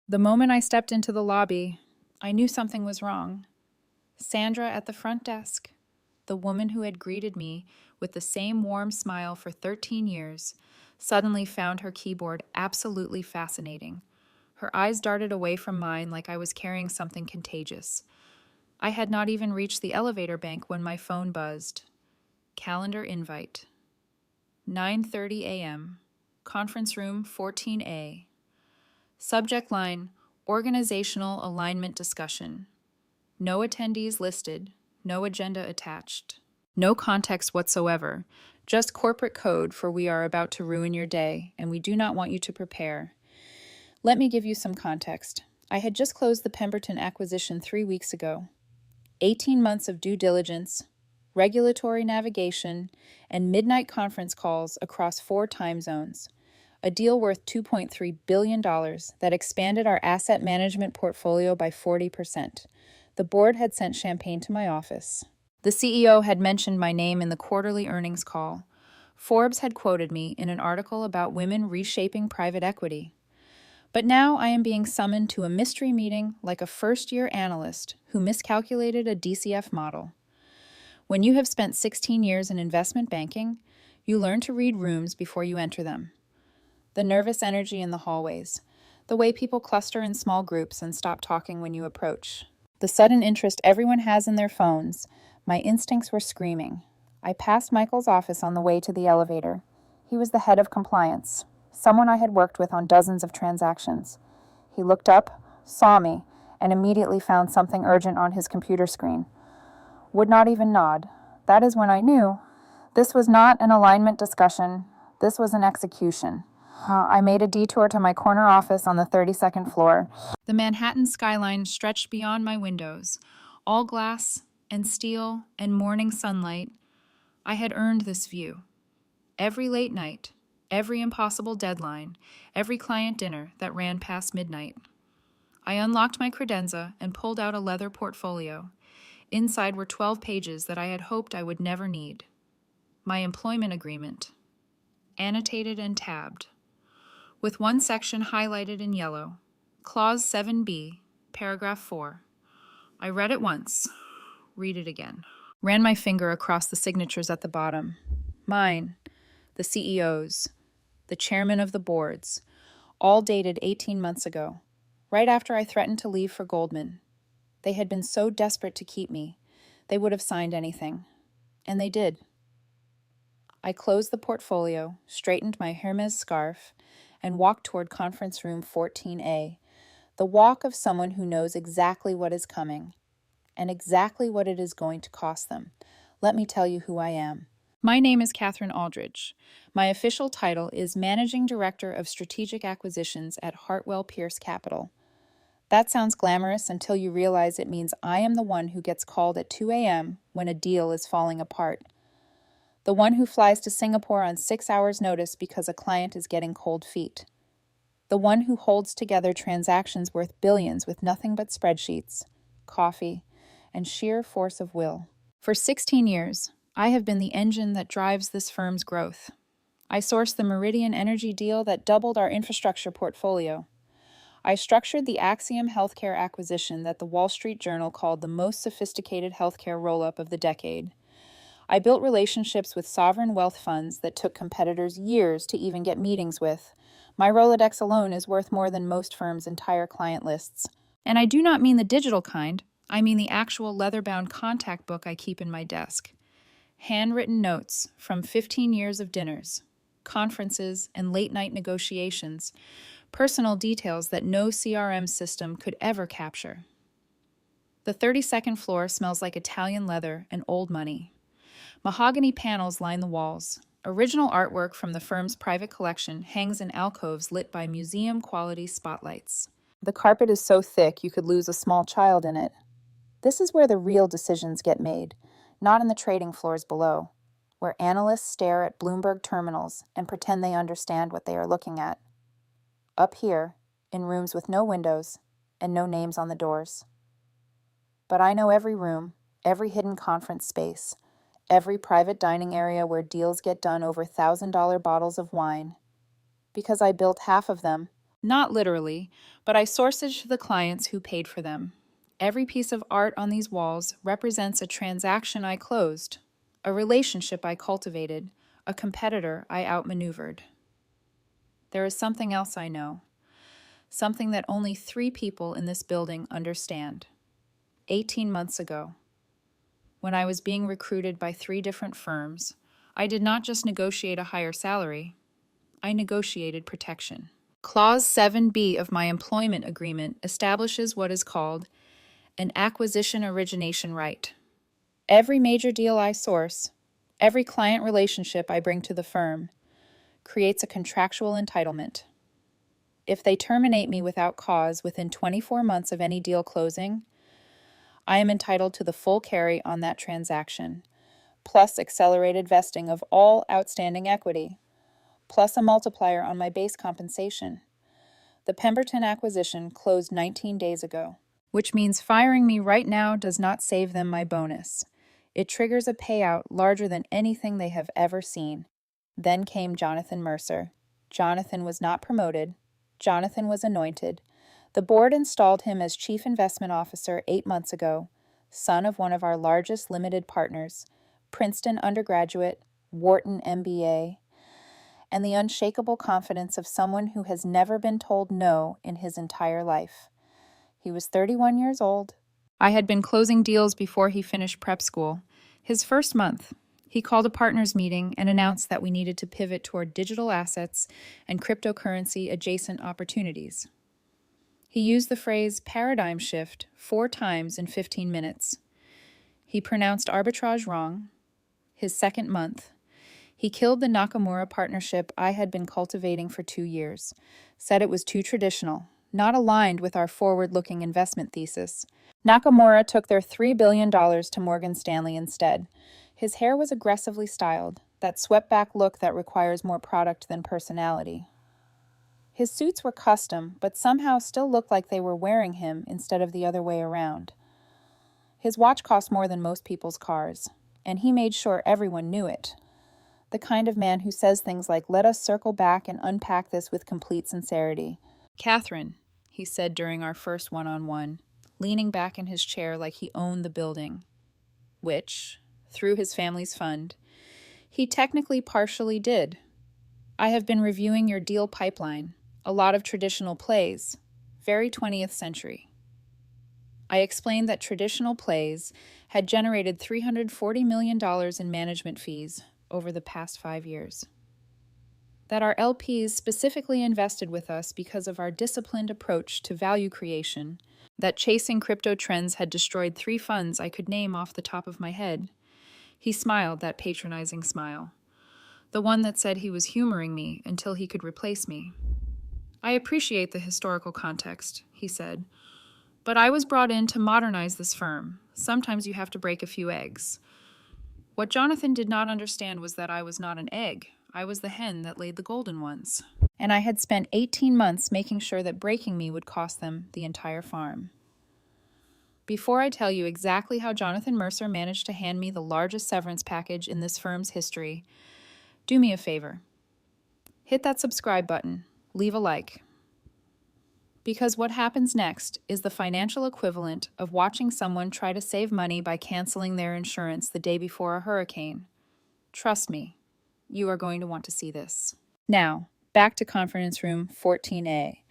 The moment I stepped into the lobby, I knew something was wrong. Sandra at the front desk, the woman who had greeted me with the same warm smile for 13 years, suddenly found her keyboard absolutely fascinating. Her eyes darted away from mine like I was carrying something contagious. I had not even reached the elevator bank when my phone buzzed. Calendar invite. 9:30 a.m. Conference room 14A. Subject line: Organizational alignment discussion. No attendees listed, no agenda attached. No context whatsoever, just corporate code for we are about to ruin your day and we do not want you to prepare. Let me give you some context. I had just closed the Pemberton acquisition 3 weeks ago. 18 months of due diligence, regulatory navigation, and midnight conference calls across 4 time zones. A deal worth $2.3 billion that expanded our asset management portfolio by 40%. The board had sent champagne to my office. The CEO had mentioned my name in the quarterly earnings call. Forbes had quoted me in an article about women reshaping private equity. But now I am being summoned to a mystery meeting like a first-year analyst who miscalculated a DCF model. When you have spent 16 years in investment banking, you learn to read rooms before you enter them. The nervous energy in the hallways, the way people cluster in small groups and stop talking when you approach, the sudden interest everyone has in their phones. My instincts were screaming. I passed Michael's office on the way to the elevator. He was the head of compliance, someone I had worked with on dozens of transactions. He looked up, saw me, and immediately found something urgent on his computer screen. Would not even nod. That is when I knew this was not an alignment discussion. This was an execution. I made a detour to my corner office on the 32nd floor. The Manhattan skyline stretched beyond my windows, all glass and steel and morning sunlight. I had earned this view. Every late night, every impossible deadline, every client dinner that ran past midnight. I unlocked my credenza and pulled out a leather portfolio. Inside were 12 pages that I had hoped I would never need. My employment agreement, annotated and tabbed, with one section highlighted in yellow, Clause 7B, Paragraph 4. I read it once, read it again. Ran my finger across the signatures at the bottom. Mine, the CEO's, the chairman of the boards, all dated 18 months ago, right after I threatened to leave for Goldman. They had been so desperate to keep me, they would have signed anything. And they did. I closed the portfolio, straightened my Hermes scarf, and walked toward conference room 14A, the walk of someone who knows exactly what is coming and exactly what it is going to cost them. Let me tell you who I am. My name is Catherine Aldridge. My official title is Managing Director of Strategic Acquisitions at Hartwell Pierce Capital. That sounds glamorous until you realize it means I am the one who gets called at 2 a.m. when a deal is falling apart. The one who flies to Singapore on 6 hours' notice because a client is getting cold feet. The one who holds together transactions worth billions with nothing but spreadsheets, coffee, and sheer force of will. For 16 years, I have been the engine that drives this firm's growth. I sourced the Meridian Energy deal that doubled our infrastructure portfolio. I structured the Axiom Healthcare acquisition that the Wall Street Journal called the most sophisticated healthcare roll-up of the decade. I built relationships with sovereign wealth funds that took competitors years to even get meetings with. My Rolodex alone is worth more than most firms' entire client lists. And I do not mean the digital kind. I mean the actual leather-bound contact book I keep in my desk. Handwritten notes from 15 years of dinners, conferences, and late-night negotiations. Personal details that no CRM system could ever capture. The 32nd floor smells like Italian leather and old money. Mahogany panels line the walls. Original artwork from the firm's private collection hangs in alcoves lit by museum-quality spotlights. The carpet is so thick you could lose a small child in it. This is where the real decisions get made, not in the trading floors below, where analysts stare at Bloomberg terminals and pretend they understand what they are looking at. Up here, in rooms with no windows and no names on the doors. But I know every room, every hidden conference space, every private dining area where deals get done over $1,000 bottles of wine, because I built half of them Not literally, but I sourced the clients who paid for them. Every piece of art on these walls represents a transaction I closed, a relationship I cultivated, a competitor I outmaneuvered. There is something else I know, something that only 3 people in this building understand. 18 months ago, when I was being recruited by 3 different firms, I did not just negotiate a higher salary, I negotiated protection. Clause 7B of my employment agreement establishes what is called an acquisition origination right. Every major deal I source, every client relationship I bring to the firm, creates a contractual entitlement. If they terminate me without cause within 24 months of any deal closing, I am entitled to the full carry on that transaction, plus accelerated vesting of all outstanding equity, plus a multiplier on my base compensation. The Pemberton acquisition closed 19 days ago, which means firing me right now does not save them my bonus. It triggers a payout larger than anything they have ever seen. Then came Jonathan Mercer. Jonathan was not promoted. Jonathan was anointed. The board installed him as Chief Investment Officer 8 months ago, son of one of our largest limited partners, Princeton undergraduate, Wharton MBA, and the unshakable confidence of someone who has never been told no in his entire life. He was 31 years old. I had been closing deals before he finished prep school. His first month, he called a partners meeting and announced that we needed to pivot toward digital assets and cryptocurrency adjacent opportunities. He used the phrase paradigm shift 4 times in 15 minutes. He pronounced arbitrage wrong. His second month, he killed the Nakamura partnership I had been cultivating for 2 years, said it was too traditional, not aligned with our forward-looking investment thesis. Nakamura took their $3 billion to Morgan Stanley instead. His hair was aggressively styled, that swept-back look that requires more product than personality. His suits were custom, but somehow still looked like they were wearing him instead of the other way around. His watch cost more than most people's cars, and he made sure everyone knew it. The kind of man who says things like, "Let us circle back and unpack this with complete sincerity." "Catherine," he said during our first one-on-one, leaning back in his chair like he owned the building, which, through his family's fund, he technically partially did. "I have been reviewing your deal pipeline, a lot of traditional plays, very 20th century." I explained that traditional plays had generated $340 million in management fees over the past 5 years. That our LPs specifically invested with us because of our disciplined approach to value creation, that chasing crypto trends had destroyed 3 funds I could name off the top of my head. He smiled that patronizing smile, the one that said he was humoring me until he could replace me. "I appreciate the historical context," he said, "but I was brought in to modernize this firm. Sometimes you have to break a few eggs." What Jonathan did not understand was that I was not an egg. I was the hen that laid the golden ones. And I had spent 18 months making sure that breaking me would cost them the entire farm. Before I tell you exactly how Jonathan Mercer managed to hand me the largest severance package in this firm's history, do me a favor. Hit that subscribe button. Leave a like. Because what happens next is the financial equivalent of watching someone try to save money by canceling their insurance the day before a hurricane. Trust me, you are going to want to see this. Now, back to conference room 14A.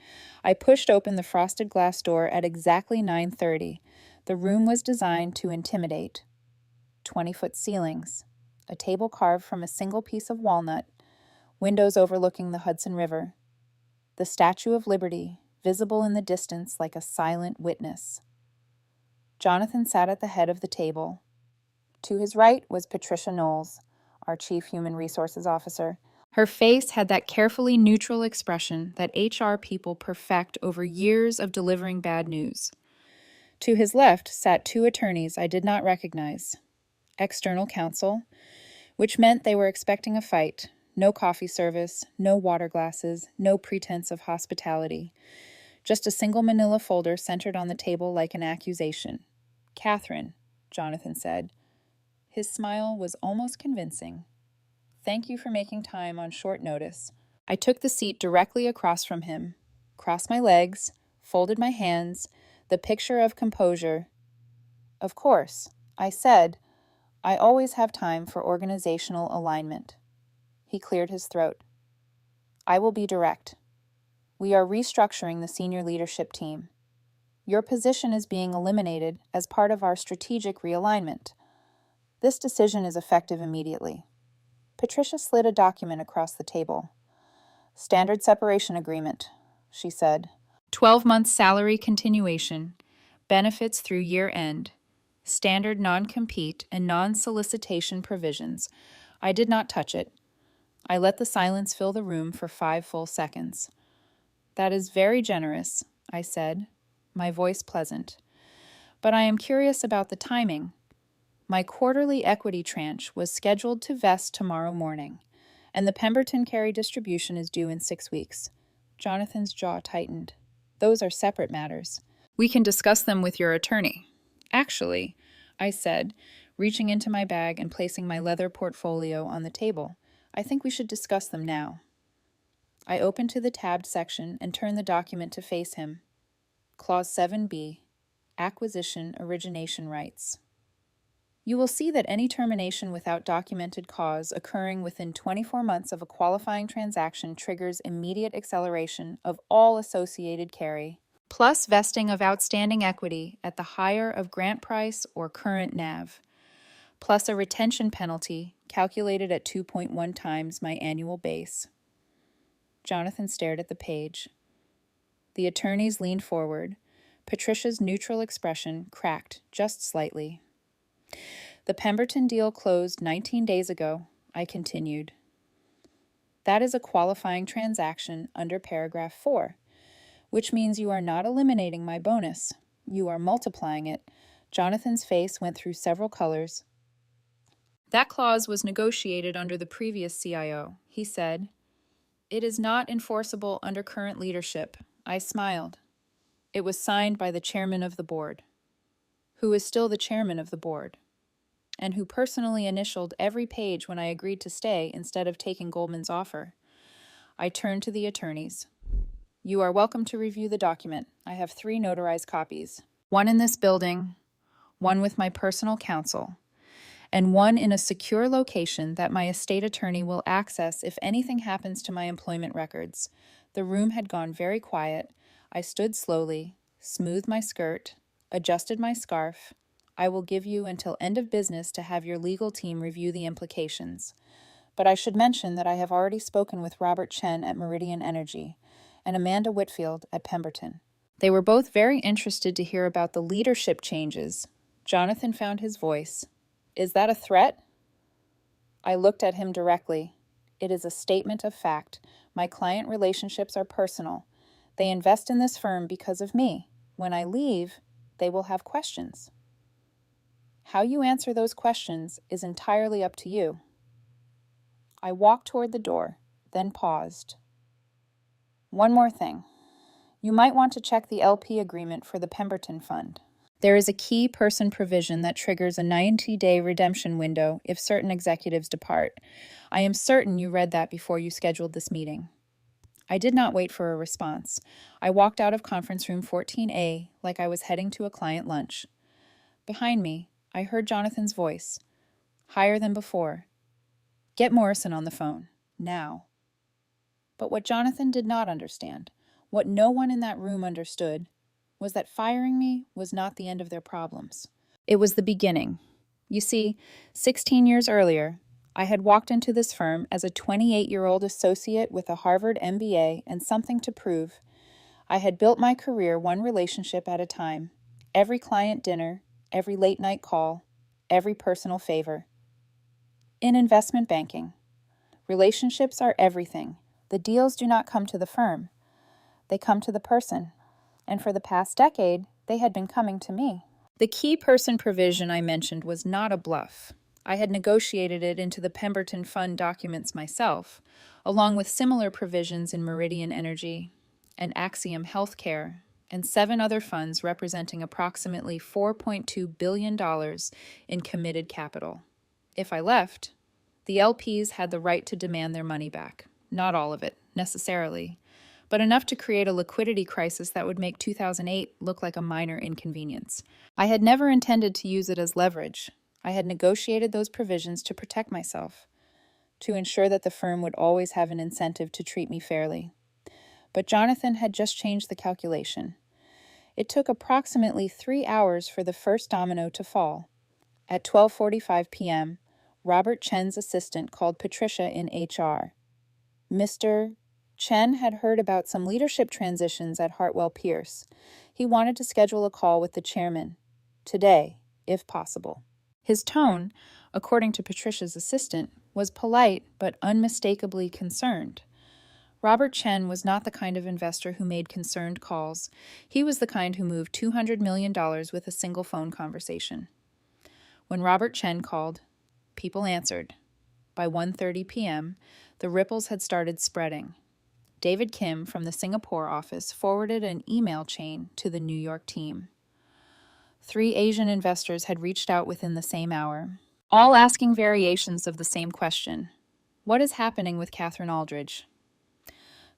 I pushed open the frosted glass door at exactly 9:30. The room was designed to intimidate. 20-foot ceilings, a table carved from a single piece of walnut, windows overlooking the Hudson River, the Statue of Liberty, visible in the distance like a silent witness. Jonathan sat at the head of the table. To his right was Patricia Knowles, our Chief Human Resources Officer. Her face had that carefully neutral expression that HR people perfect over years of delivering bad news. To his left sat 2 attorneys I did not recognize. External counsel, which meant they were expecting a fight. No coffee service, no water glasses, no pretense of hospitality. Just a single manila folder centered on the table like an accusation. "Catherine," Jonathan said. His smile was almost convincing. "Thank you for making time on short notice." I took the seat directly across from him. crossed my legs, folded my hands, the picture of composure. Of course, I said, I always have time for organizational alignment. He cleared his throat. I will be direct. We are restructuring the senior leadership team. Your position is being eliminated as part of our strategic realignment. This decision is effective immediately. Patricia slid a document across the table. Standard separation agreement, she said. 12-month salary continuation, benefits through year end, standard non-compete and non-solicitation provisions. I did not touch it. I let the silence fill the room for 5 full seconds. That is very generous, I said, my voice pleasant. But I am curious about the timing. My quarterly equity tranche was scheduled to vest tomorrow morning, and the Pemberton carry distribution is due in 6 weeks. Jonathan's jaw tightened. Those are separate matters. We can discuss them with your attorney. Actually, I said, reaching into my bag and placing my leather portfolio on the table, I think we should discuss them now. I opened to the tabbed section and turned the document to face him. Clause 7b, Acquisition Origination Rights. You will see that any termination without documented cause occurring within 24 months of a qualifying transaction triggers immediate acceleration of all associated carry, plus vesting of outstanding equity at the higher of grant price or current NAV, plus a retention penalty calculated at 2.1 times my annual base. Jonathan stared at the page. The attorneys leaned forward. Patricia's neutral expression cracked just slightly. The Pemberton deal closed 19 days ago, I continued. That is a qualifying transaction under paragraph 4, which means you are not eliminating my bonus. You are multiplying it. Jonathan's face went through several colors. That clause was negotiated under the previous CIO, he said. It is not enforceable under current leadership. I smiled. It was signed by the chairman of the board, who is still the chairman of the board, and who personally initialed every page when I agreed to stay instead of taking Goldman's offer. I turned to the attorneys. You are welcome to review the document. I have 3 notarized copies. 1 in this building, 1 with my personal counsel, and 1 in a secure location that my estate attorney will access if anything happens to my employment records. The room had gone very quiet. I stood slowly, smoothed my skirt, adjusted my scarf. I will give you until end of business to have your legal team review the implications. But I should mention that I have already spoken with Robert Chen at Meridian Energy and Amanda Whitfield at Pemberton. They were both very interested to hear about the leadership changes. Jonathan found his voice. Is that a threat? I looked at him directly. It is a statement of fact. My client relationships are personal. They invest in this firm because of me. When I leave, they will have questions. How you answer those questions is entirely up to you. I walked toward the door, then paused. One more thing. You might want to check the LP agreement for the Pemberton Fund. There is a key person provision that triggers a 90-day redemption window if certain executives depart. I am certain you read that before you scheduled this meeting. I did not wait for a response. I walked out of conference room 14A like I was heading to a client lunch. Behind me, I heard Jonathan's voice, higher than before. Get Morrison on the phone, now. But what Jonathan did not understand, what no one in that room understood, was that firing me was not the end of their problems. It was the beginning. You see, 16 years earlier, I had walked into this firm as a 28-year-old associate with a Harvard MBA and something to prove. I had built my career one relationship at a time, every client dinner, every late-night call, every personal favor. In investment banking, relationships are everything. The deals do not come to the firm. They come to the person. And for the past decade, they had been coming to me. The key person provision I mentioned was not a bluff. I had negotiated it into the Pemberton Fund documents myself, along with similar provisions in Meridian Energy and Axiom Healthcare, and 7 other funds representing approximately $4.2 billion in committed capital. If I left, the LPs had the right to demand their money back. Not all of it, necessarily, but enough to create a liquidity crisis that would make 2008 look like a minor inconvenience. I had never intended to use it as leverage. I had negotiated those provisions to protect myself, to ensure that the firm would always have an incentive to treat me fairly. But Jonathan had just changed the calculation. It took approximately 3 hours for the first domino to fall. At 12:45 p.m., Robert Chen's assistant called Patricia in HR. Mr. Chen had heard about some leadership transitions at Hartwell Pierce. He wanted to schedule a call with the chairman, today, if possible. His tone, according to Patricia's assistant, was polite but unmistakably concerned. Robert Chen was not the kind of investor who made concerned calls. He was the kind who moved $200 million with a single phone conversation. When Robert Chen called, people answered. By 1:30 p.m., the ripples had started spreading. David Kim from the Singapore office forwarded an email chain to the New York team. 3 Asian investors had reached out within the same hour, all asking variations of the same question. What is happening with Catherine Aldridge?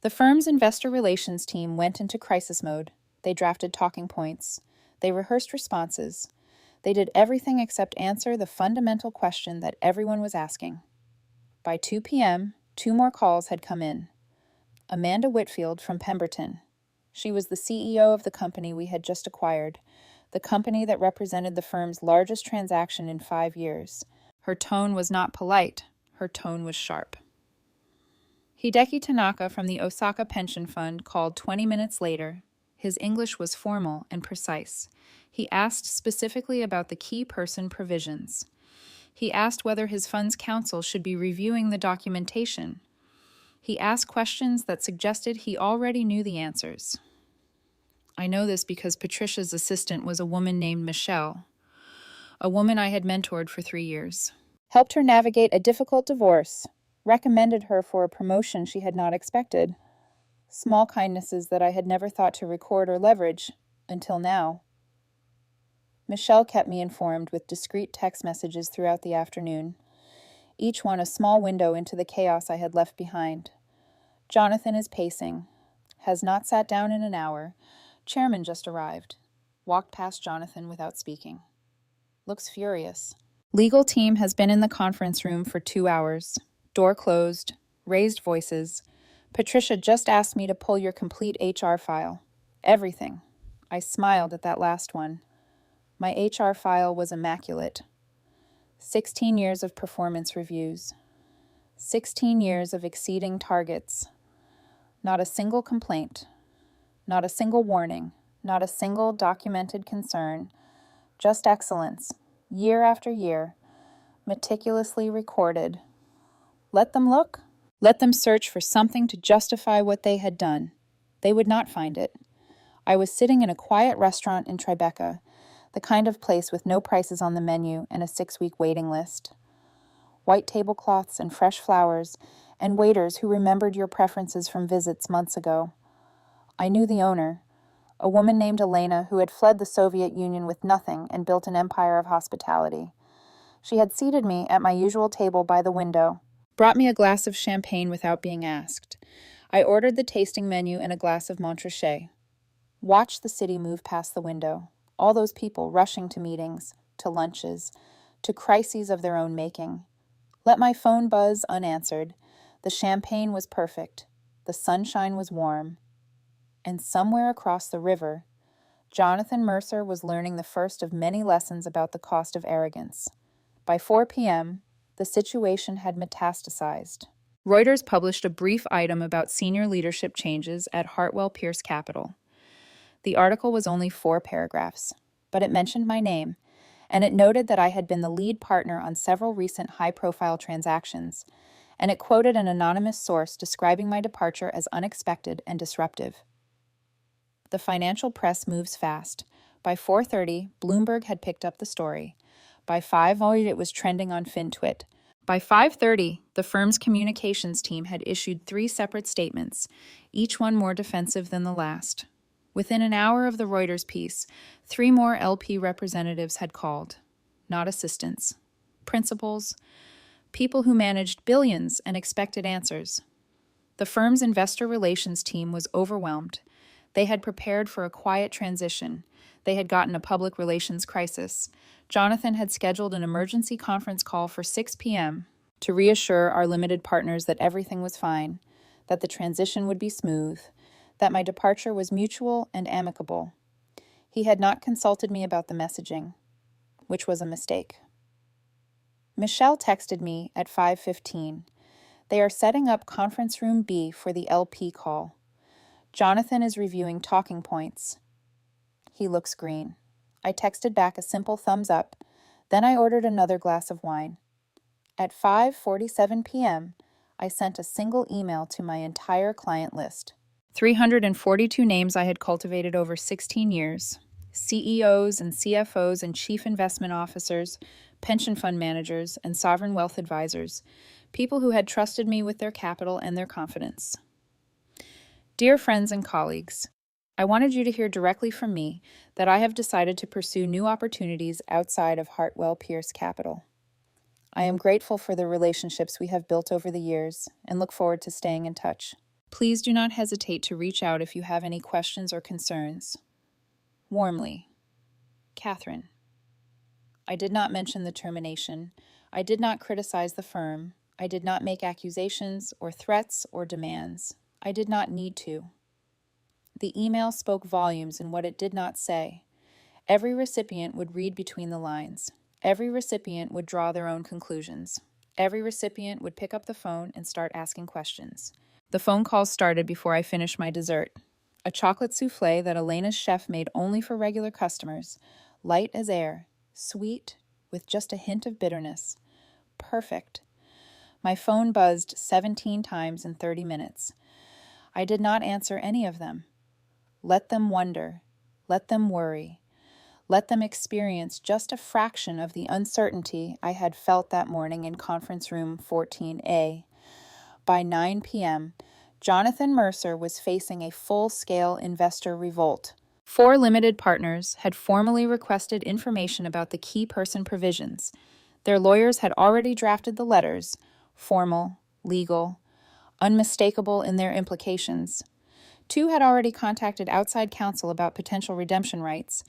The firm's investor relations team went into crisis mode. They drafted talking points. They rehearsed responses. They did everything except answer the fundamental question that everyone was asking. By 2 p.m., 2 more calls had come in. Amanda Whitfield from Pemberton. She was the CEO of the company we had just acquired, the company that represented the firm's largest transaction in 5 years. Her tone was not polite. Her tone was sharp. Hideki Tanaka from the Osaka Pension Fund called 20 minutes later. His English was formal and precise. He asked specifically about the key person provisions. He asked whether his fund's counsel should be reviewing the documentation. He asked questions that suggested he already knew the answers. I know this because Patricia's assistant was a woman named Michelle, a woman I had mentored for 3 years. Helped her navigate a difficult divorce, recommended her for a promotion she had not expected. Small kindnesses that I had never thought to record or leverage, until now. Michelle kept me informed with discreet text messages throughout the afternoon, each one a small window into the chaos I had left behind. Jonathan is pacing. Has not sat down in an hour. Chairman just arrived. Walked past Jonathan without speaking. Looks furious. Legal team has been in the conference room for 2 hours. Door closed. Raised voices. Patricia just asked me to pull your complete HR file. Everything. I smiled at that last one. My HR file was immaculate. 16 years of performance reviews. 16 years of exceeding targets. Not a single complaint. Not a single warning. Not a single documented concern. Just excellence. Year after year. Meticulously recorded. Let them look. Let them search for something to justify what they had done. They would not find it. I was sitting in a quiet restaurant in Tribeca, the kind of place with no prices on the menu and a 6-week waiting list. White tablecloths and fresh flowers, and waiters who remembered your preferences from visits months ago. I knew the owner, a woman named Elena who had fled the Soviet Union with nothing and built an empire of hospitality. She had seated me at my usual table by the window, brought me a glass of champagne without being asked. I ordered the tasting menu and a glass of Montrachet. Watched the city move past the window. All those people rushing to meetings, to lunches, to crises of their own making. Let my phone buzz unanswered. The champagne was perfect. The sunshine was warm. And somewhere across the river, Jonathan Mercer was learning the first of many lessons about the cost of arrogance. By 4 p.m., the situation had metastasized. Reuters published a brief item about senior leadership changes at Hartwell Pierce Capital. The article was only 4 paragraphs, but it mentioned my name, and it noted that I had been the lead partner on several recent high-profile transactions, and it quoted an anonymous source describing my departure as unexpected and disruptive. The financial press moves fast. By 4:30, Bloomberg had picked up the story. By 5:00, it was trending on FinTwit. By 5:30, the firm's communications team had issued 3 separate statements, each one more defensive than the last. Within an hour of the Reuters piece, 3 more LP representatives had called. Not assistants. Principals. People who managed billions and expected answers. The firm's investor relations team was overwhelmed. They had prepared for a quiet transition. They had gotten a public relations crisis. Jonathan had scheduled an emergency conference call for 6 p.m. to reassure our limited partners that everything was fine, that the transition would be smooth, that my departure was mutual and amicable. He had not consulted me about the messaging, which was a mistake. Michelle texted me at 5:15. They are setting up conference room B for the LP call. Jonathan is reviewing talking points. He looks green. I texted back a simple thumbs up. Then I ordered another glass of wine. At 5:47 p.m., I sent a single email to my entire client list. 342 names I had cultivated over 16 years. CEOs and CFOs and chief investment officers, pension fund managers, and sovereign wealth advisors, people who had trusted me with their capital and their confidence. Dear friends and colleagues, I wanted you to hear directly from me that I have decided to pursue new opportunities outside of Hartwell Pierce Capital. I am grateful for the relationships we have built over the years and look forward to staying in touch. Please do not hesitate to reach out if you have any questions or concerns. Warmly, Catherine. I did not mention the termination. I did not criticize the firm. I did not make accusations or threats or demands. I did not need to. The email spoke volumes in what it did not say. Every recipient would read between the lines. Every recipient would draw their own conclusions. Every recipient would pick up the phone and start asking questions. The phone calls started before I finished my dessert. A chocolate souffle that Elena's chef made only for regular customers. Light as air, sweet, with just a hint of bitterness. Perfect. My phone buzzed 17 times in 30 minutes. I did not answer any of them. Let them wonder. Let them worry. Let them experience just a fraction of the uncertainty I had felt that morning in conference room 14A. By 9 p.m., Jonathan Mercer was facing a full-scale investor revolt. 4 limited partners had formally requested information about the key person provisions. Their lawyers had already drafted the letters, formal, legal, unmistakable in their implications. 2 had already contacted outside counsel about potential redemption rights,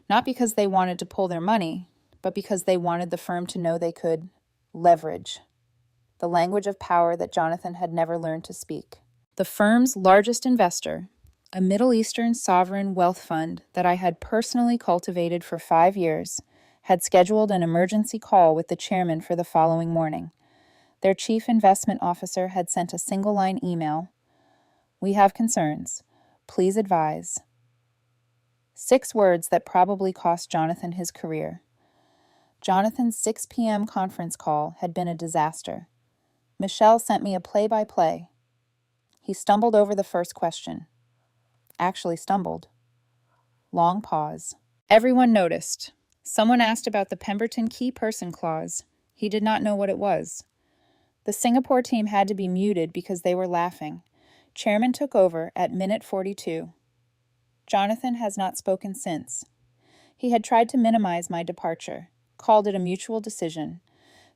not because they wanted to pull their money, but because they wanted the firm to know they could leverage, the language of power that Jonathan had never learned to speak. The firm's largest investor, a Middle Eastern sovereign wealth fund that I had personally cultivated for 5 years, had scheduled an emergency call with the chairman for the following morning. Their chief investment officer had sent a single-line email. We have concerns. Please advise. 6 words that probably cost Jonathan his career. Jonathan's 6 p.m. conference call had been a disaster. Michelle sent me a play-by-play. He stumbled over the first question. Actually stumbled. Long pause. Everyone noticed. Someone asked about the Pemberton key person clause. He did not know what it was. The Singapore team had to be muted because they were laughing. Chairman took over at minute 42. Jonathan has not spoken since. He had tried to minimize my departure, called it a mutual decision,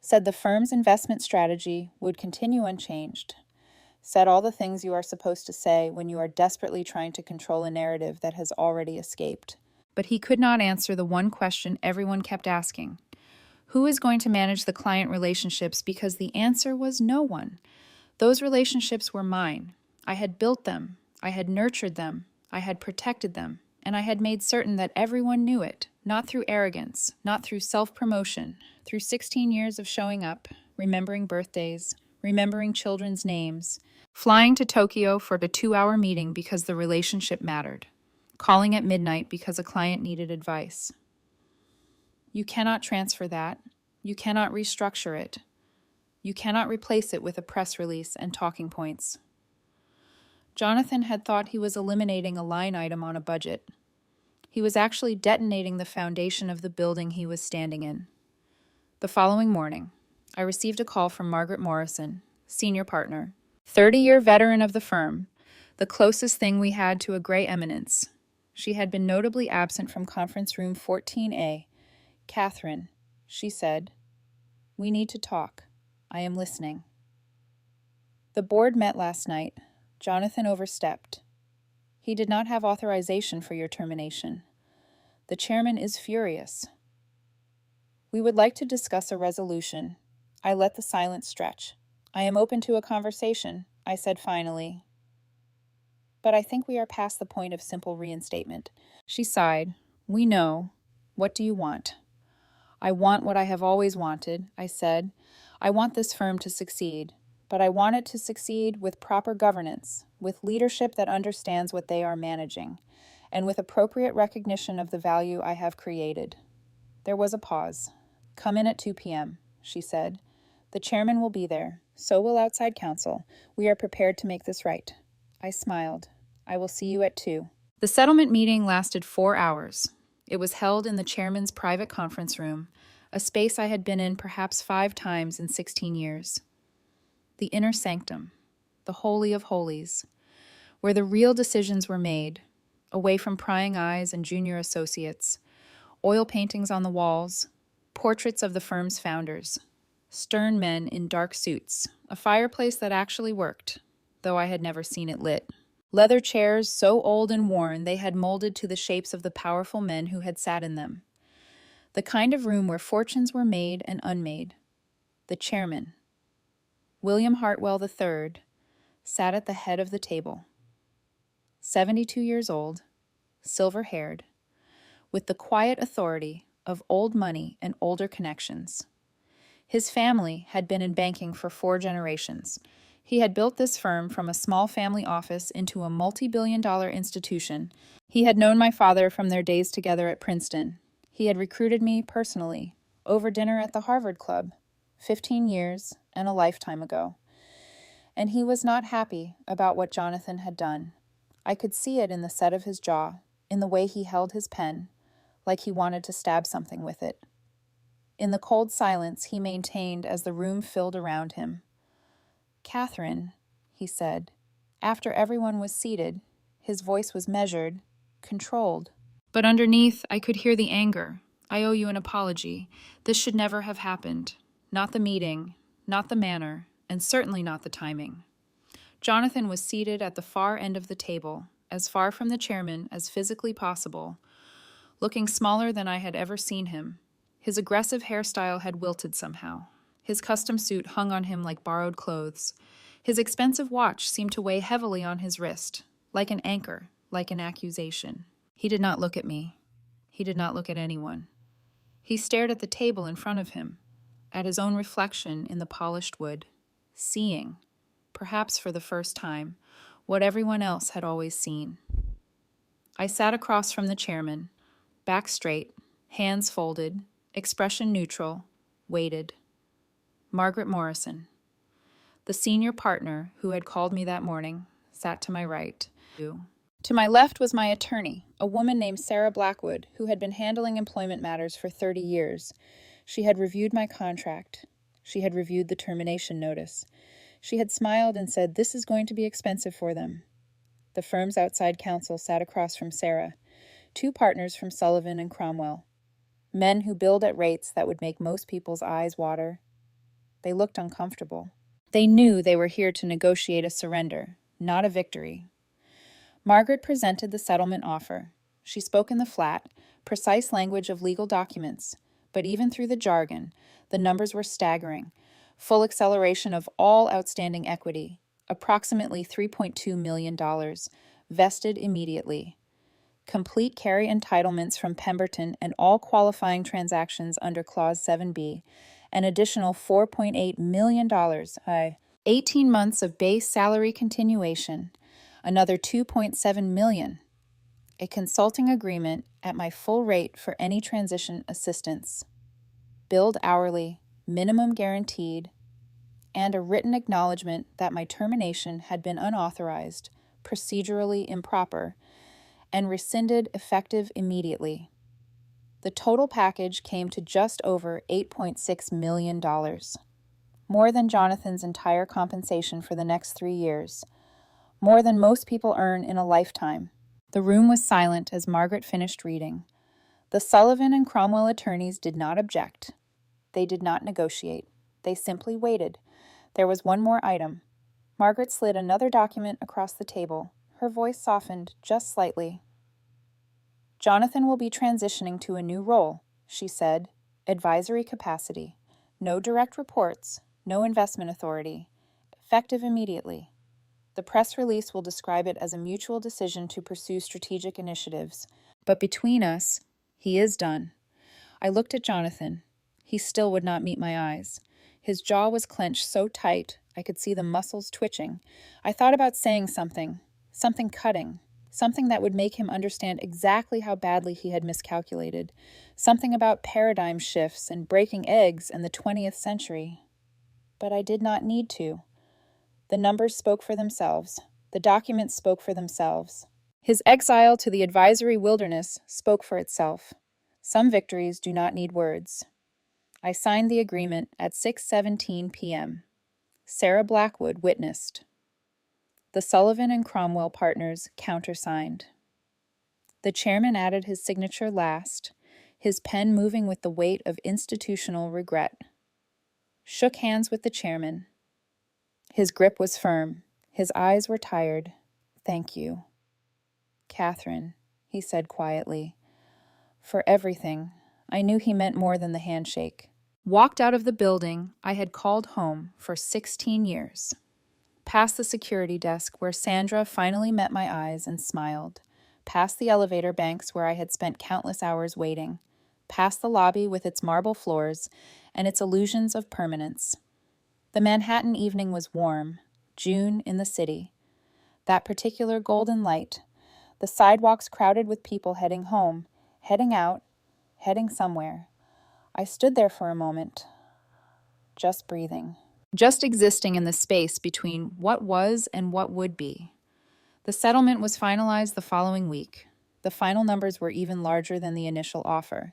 said the firm's investment strategy would continue unchanged, said all the things you are supposed to say when you are desperately trying to control a narrative that has already escaped. But he could not answer the one question everyone kept asking. Who is going to manage the client relationships? Because the answer was no one. Those relationships were mine. I had built them. I had nurtured them. I had protected them. And I had made certain that everyone knew it, not through arrogance, not through self-promotion, through 16 years of showing up, remembering birthdays, remembering children's names, flying to Tokyo for a 2-hour meeting because the relationship mattered, calling at midnight because a client needed advice. You cannot transfer that. You cannot restructure it. You cannot replace it with a press release and talking points. Jonathan had thought he was eliminating a line item on a budget. He was actually detonating the foundation of the building he was standing in. The following morning, I received a call from Margaret Morrison, senior partner, 30-year veteran of the firm, the closest thing we had to a gray eminence. She had been notably absent from conference room 14A. Catherine, she said, we need to talk. I am listening. The board met last night. Jonathan overstepped. He did not have authorization for your termination. The chairman is furious. We would like to discuss a resolution. I let the silence stretch. I am open to a conversation, I said finally. But I think we are past the point of simple reinstatement. She sighed. We know. What do you want? I want what I have always wanted, I said. I want this firm to succeed, but I want it to succeed with proper governance, with leadership that understands what they are managing, and with appropriate recognition of the value I have created. There was a pause. Come in at 2 p.m., she said. The chairman will be there. So will outside counsel. We are prepared to make this right. I smiled. I will see you at 2. The settlement meeting lasted 4 hours. It was held in the chairman's private conference room, a space I had been in perhaps 5 times in 16 years. The inner sanctum, the holy of holies, where the real decisions were made, away from prying eyes and junior associates, oil paintings on the walls, portraits of the firm's founders, stern men in dark suits, a fireplace that actually worked, though I had never seen it lit. Leather chairs so old and worn they had molded to the shapes of the powerful men who had sat in them. The kind of room where fortunes were made and unmade. The chairman, William Hartwell III, sat at the head of the table. 72 years old, silver-haired, with the quiet authority of old money and older connections. His family had been in banking for 4 generations. He had built this firm from a small family office into a multi-billion-dollar institution. He had known my father from their days together at Princeton. He had recruited me personally, over dinner at the Harvard Club, 15 years and a lifetime ago. And he was not happy about what Jonathan had done. I could see it in the set of his jaw, in the way he held his pen, like he wanted to stab something with it. In the cold silence he maintained as the room filled around him. Catherine, he said. After everyone was seated, his voice was measured, controlled. But underneath, I could hear the anger. I owe you an apology. This should never have happened. Not the meeting, not the manner, and certainly not the timing. Jonathan was seated at the far end of the table, as far from the chairman as physically possible, looking smaller than I had ever seen him. His aggressive hairstyle had wilted somehow. His custom suit hung on him like borrowed clothes. His expensive watch seemed to weigh heavily on his wrist, like an anchor, like an accusation. He did not look at me. He did not look at anyone. He stared at the table in front of him, at his own reflection in the polished wood, seeing, perhaps for the first time, what everyone else had always seen. I sat across from the chairman, back straight, hands folded, expression neutral, waited. Margaret Morrison, the senior partner who had called me that morning, sat to my right. To my left was my attorney, a woman named Sarah Blackwood, who had been handling employment matters for 30 years. She had reviewed my contract. She had reviewed the termination notice. She had smiled and said, "This is going to be expensive for them." The firm's outside counsel sat across from Sarah, 2 partners from Sullivan and Cromwell, men who billed at rates that would make most people's eyes water. They looked uncomfortable. They knew they were here to negotiate a surrender, not a victory. Margaret presented the settlement offer. She spoke in the flat, precise language of legal documents, but even through the jargon, the numbers were staggering. Full acceleration of all outstanding equity, approximately $3.2 million, vested immediately. Complete carry entitlements from Pemberton and all qualifying transactions under Clause 7B, an additional $4.8 million, 18 months of base salary continuation, another $2.7 million, a consulting agreement at my full rate for any transition assistance, billed hourly, minimum guaranteed, and a written acknowledgement that my termination had been unauthorized, procedurally improper, and rescinded effective immediately. The total package came to just over $8.6 million, more than Jonathan's entire compensation for the next 3 years, more than most people earn in a lifetime. The room was silent as Margaret finished reading. The Sullivan and Cromwell attorneys did not object. They did not negotiate. They simply waited. There was one more item. Margaret slid another document across the table. Her voice softened just slightly. Jonathan will be transitioning to a new role, she said. Advisory capacity. No direct reports, no investment authority. Effective immediately. The press release will describe it as a mutual decision to pursue strategic initiatives. But between us, he is done. I looked at Jonathan. He still would not meet my eyes. His jaw was clenched so tight I could see the muscles twitching. I thought about saying something cutting, something that would make him understand exactly how badly he had miscalculated, something about paradigm shifts and breaking eggs and the 20th century. But I did not need to. The numbers spoke for themselves. The documents spoke for themselves. His exile to the advisory wilderness spoke for itself. Some victories do not need words. I signed the agreement at 6:17 p.m. Sarah Blackwood witnessed. The Sullivan and Cromwell partners countersigned. The chairman added his signature last, his pen moving with the weight of institutional regret. Shook hands with the chairman. His grip was firm. His eyes were tired. Thank you. Catherine, he said quietly. For everything. I knew he meant more than the handshake. Walked out of the building I had called home for 16 years. Past the security desk where Sandra finally met my eyes and smiled. Past the elevator banks where I had spent countless hours waiting. Past the lobby with its marble floors and its illusions of permanence. The Manhattan evening was warm, June in the city. That particular golden light, the sidewalks crowded with people heading home, heading out, heading somewhere. I stood there for a moment, just breathing. Just existing in the space between what was and what would be. The settlement was finalized the following week. The final numbers were even larger than the initial offer.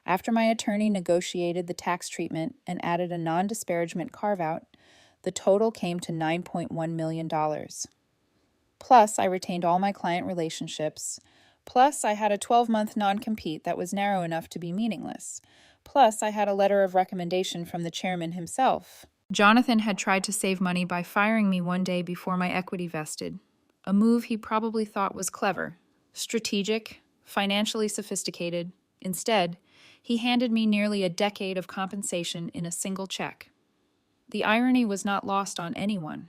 After my attorney negotiated the tax treatment and added a non-disparagement carve-out, the total came to $9.1 million. Plus, I retained all my client relationships. Plus, I had a 12-month non-compete that was narrow enough to be meaningless. Plus, I had a letter of recommendation from the chairman himself. Jonathan had tried to save money by firing me one day before my equity vested, a move he probably thought was clever, strategic, financially sophisticated. Instead, he handed me nearly a decade of compensation in a single check. The irony was not lost on anyone.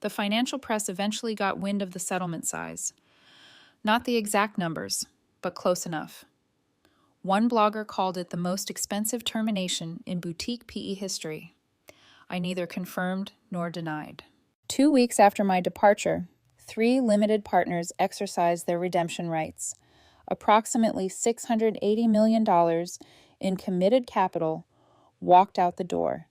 The financial press eventually got wind of the settlement size. Not the exact numbers, but close enough. One blogger called it the most expensive termination in boutique PE history. I neither confirmed nor denied. 2 weeks after my departure, 3 limited partners exercised their redemption rights. Approximately $680 million in committed capital walked out the door.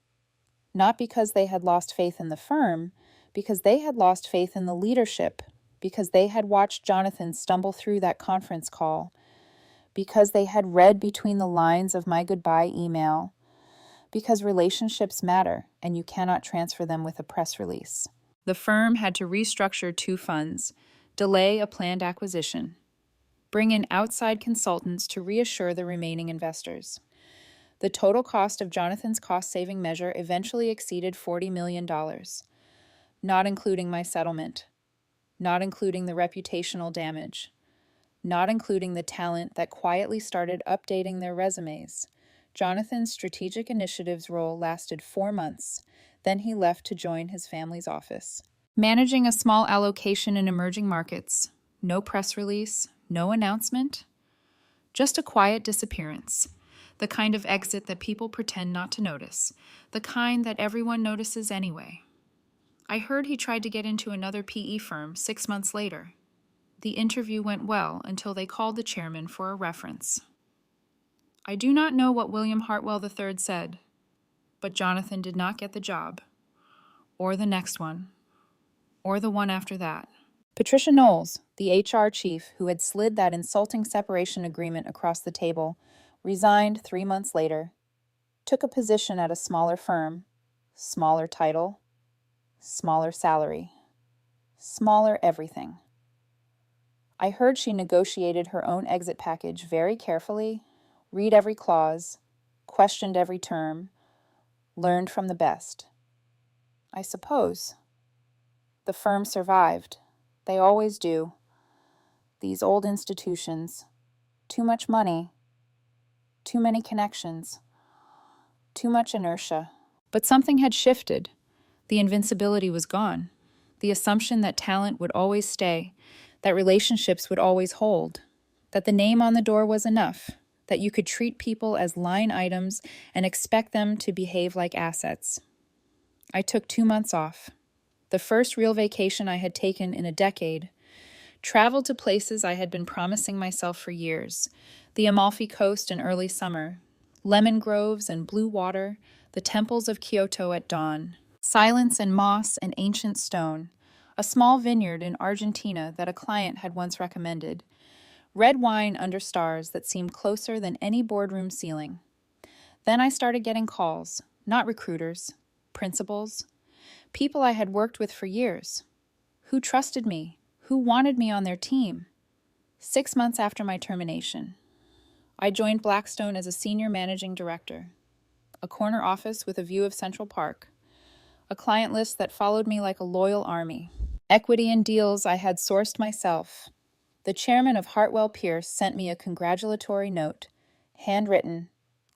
Not because they had lost faith in the firm, because they had lost faith in the leadership, because they had watched Jonathan stumble through that conference call, because they had read between the lines of my goodbye email, because relationships matter and you cannot transfer them with a press release. The firm had to restructure 2 funds, delay a planned acquisition, bring in outside consultants to reassure the remaining investors. The total cost of Jonathan's cost-saving measure eventually exceeded $40 million, not including my settlement, not including the reputational damage, not including the talent that quietly started updating their resumes. Jonathan's strategic initiatives role lasted 4 months. Then he left to join his family's office. Managing a small allocation in emerging markets, no press release, no announcement, just a quiet disappearance. The kind of exit that people pretend not to notice, the kind that everyone notices anyway. I heard he tried to get into another PE firm 6 months later. The interview went well until they called the chairman for a reference. I do not know what William Hartwell III said, but Jonathan did not get the job, or the next one, or the one after that. Patricia Knowles, the HR chief who had slid that insulting separation agreement across the table, resigned 3 months later, took a position at a smaller firm, smaller title, smaller salary, smaller everything. I heard she negotiated her own exit package very carefully, read every clause, questioned every term, learned from the best. I suppose The firm survived. They always do. These old institutions. Too much money. Too many connections. Too much inertia. But something had shifted. The invincibility was gone. The assumption that talent would always stay, that relationships would always hold, that the name on the door was enough, that you could treat people as line items and expect them to behave like assets. I took 2 months off, the first real vacation I had taken in a decade, traveled to places I had been promising myself for years, the Amalfi Coast in early summer, lemon groves and blue water, the temples of Kyoto at dawn, silence and moss and ancient stone, a small vineyard in Argentina that a client had once recommended, red wine under stars that seemed closer than any boardroom ceiling. Then I started getting calls, not recruiters, principals, people I had worked with for years, who trusted me, who wanted me on their team. 6 months after my termination, I joined Blackstone as a senior managing director, a corner office with a view of Central Park, a client list that followed me like a loyal army, equity in deals I had sourced myself. The chairman of Hartwell Pierce sent me a congratulatory note, handwritten,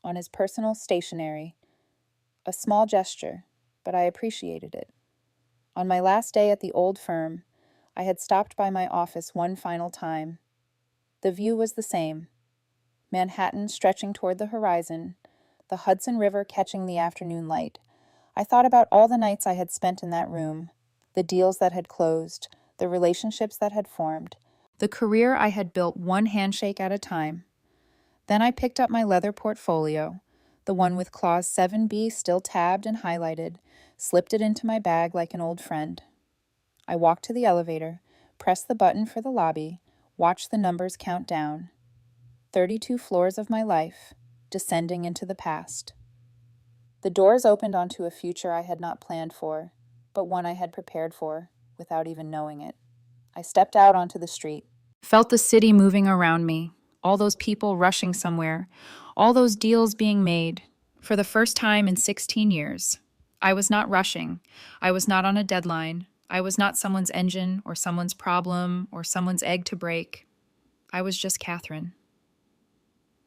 on his personal stationery. A small gesture, but I appreciated it. On my last day at the old firm, I had stopped by my office one final time. The view was the same. Manhattan stretching toward the horizon, the Hudson River catching the afternoon light. I thought about all the nights I had spent in that room, the deals that had closed, the relationships that had formed, the career I had built one handshake at a time. Then I picked up my leather portfolio, the one with clause 7B still tabbed and highlighted, slipped it into my bag like an old friend. I walked to the elevator, pressed the button for the lobby, watched the numbers count down. 32 floors of my life, descending into the past. The doors opened onto a future I had not planned for, but one I had prepared for, without even knowing it. I stepped out onto the street, felt the city moving around me, all those people rushing somewhere, all those deals being made. For the first time in 16 years, I was not rushing. I was not on a deadline. I was not someone's engine or someone's problem or someone's egg to break. I was just Catherine.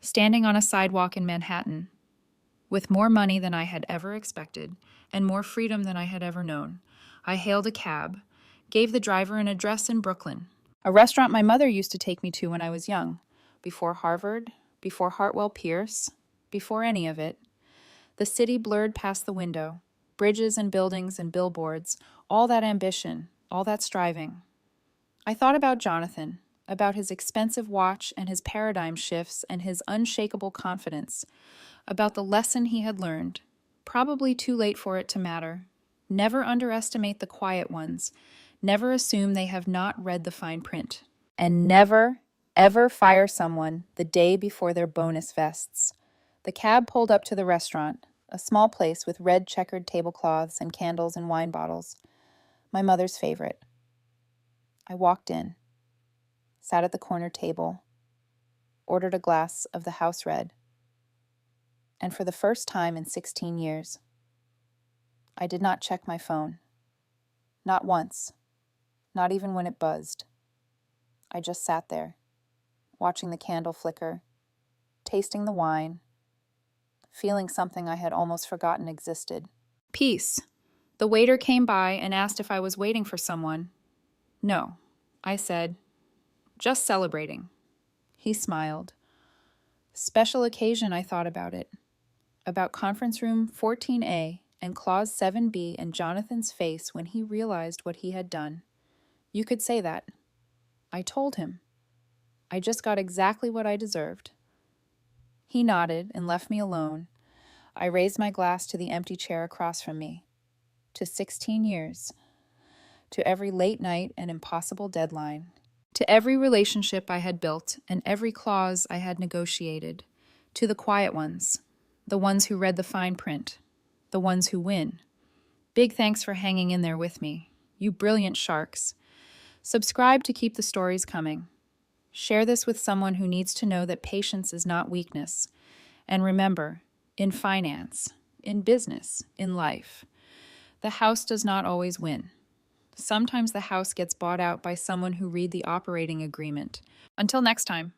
Standing on a sidewalk in Manhattan, with more money than I had ever expected and more freedom than I had ever known, I hailed a cab, gave the driver an address in Brooklyn, a restaurant my mother used to take me to when I was young, before Harvard, before Hartwell Pierce, before any of it. The city blurred past the window, bridges and buildings and billboards, all that ambition, all that striving. I thought about Jonathan, about his expensive watch and his paradigm shifts and his unshakable confidence, about the lesson he had learned, probably too late for it to matter. Never underestimate the quiet ones. Never assume they have not read the fine print. And never, ever fire someone the day before their bonus vests. The cab pulled up to the restaurant, a small place with red checkered tablecloths and candles and wine bottles. My mother's favorite. I walked in, sat at the corner table, ordered a glass of the house red. And for the first time in 16 years, I did not check my phone. Not once, not even when it buzzed. I just sat there, watching the candle flicker, tasting the wine, feeling something I had almost forgotten existed. Peace. The waiter came by and asked if I was waiting for someone. No, I said, just celebrating. He smiled. Special occasion, I thought about it. About conference room 14A and clause 7B and Jonathan's face when he realized what he had done. You could say that. I told him. I just got exactly what I deserved. He nodded and left me alone. I raised my glass to the empty chair across from me. To 16 years. To every late night and impossible deadline. To every relationship I had built and every clause I had negotiated. To the quiet ones. The ones who read the fine print. The ones who win. Big thanks for hanging in there with me. You brilliant sharks. Subscribe to keep the stories coming. Share this with someone who needs to know that patience is not weakness. And remember, in finance, in business, in life, the house does not always win. Sometimes the house gets bought out by someone who read the operating agreement. Until next time.